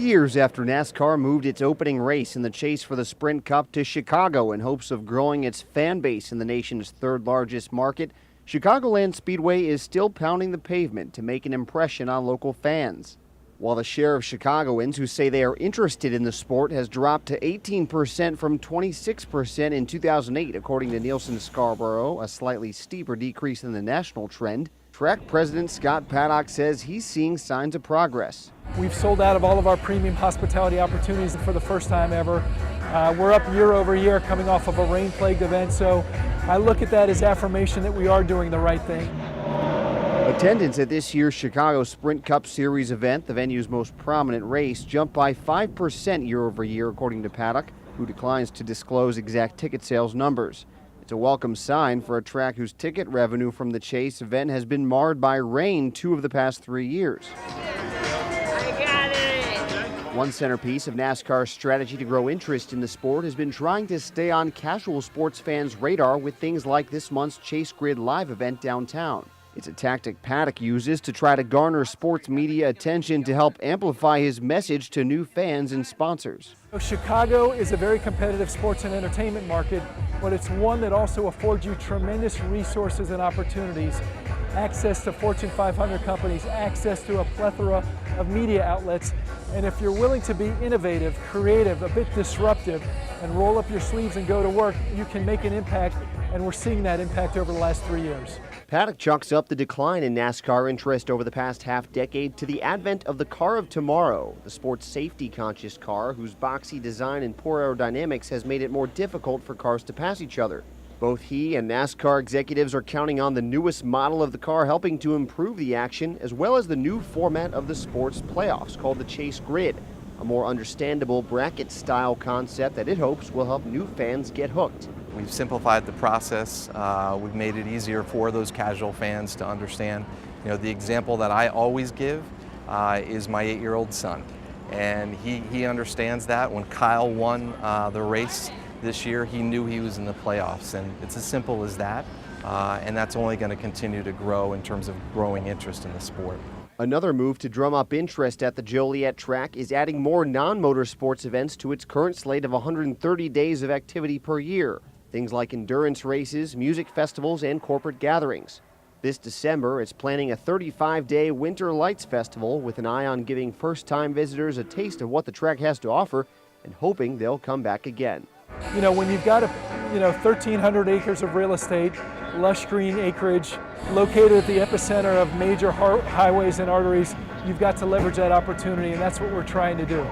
years after NASCAR moved its opening race in the chase for the Sprint Cup to Chicago in hopes of growing its fan base in the nation's third largest market, Chicagoland Speedway is still pounding the pavement to make an impression on local fans. While the share of Chicagoans who say they are interested in the sport has dropped to 18% from 26% in 2008, according to Nielsen Scarborough, a slightly steeper decrease than the national trend, track president Scott Paddock says he's seeing signs of progress. We've sold out of all of our premium hospitality opportunities for the first time ever. We're up year over year coming off of a rain-plagued event, so I look at that as affirmation that we are doing the right thing. Attendance at this year's Chicago Sprint Cup Series event, the venue's most prominent race, jumped by 5% year over year, according to Paddock, who declines to disclose exact ticket sales numbers. It's a welcome sign for a track whose ticket revenue from the Chase event has been marred by rain 2 of the past 3 years. One centerpiece of NASCAR's strategy to grow interest in the sport has been trying to stay on casual sports fans' radar with things like this month's Chase Grid Live event downtown. It's a tactic Paddock uses to try to garner sports media attention to help amplify his message to new fans and sponsors. Chicago is a very competitive sports and entertainment market, but it's one that also affords you tremendous resources and opportunities. Access to Fortune 500 companies, access to a plethora of media outlets, and if you're willing to be innovative, creative, a bit disruptive, and roll up your sleeves and go to work, you can make an impact, and we're seeing that impact over the last 3 years. Paddock chalks up the decline in NASCAR interest over the past half-decade to the advent of the car of tomorrow, the sport's safety-conscious car whose boxy design and poor aerodynamics has made it more difficult for cars to pass each other. Both he and NASCAR executives are counting on the newest model of the car helping to improve the action, as well as the new format of the sport's playoffs called the Chase Grid, a more understandable bracket-style concept that it hopes will help new fans get hooked. We've simplified the process. We've made it easier for those casual fans to understand. You know, the example that I always give is my 8-year-old son. And he understands that. When Kyle won the race this year, he knew he was in the playoffs. And it's as simple as that. And that's only going to continue to grow in terms of growing interest in the sport. Another move to drum up interest at the Joliet track is adding more non-motorsports events to its current slate of 130 days of activity per year. Things like endurance races, music festivals, and corporate gatherings. This December, it's planning a 35-day Winter Lights Festival with an eye on giving first-time visitors a taste of what the track has to offer and hoping they'll come back again. You know, when you've got 1,300 acres of real estate, lush green acreage, located at the epicenter of major highways and arteries, you've got to leverage that opportunity, and that's what we're trying to do.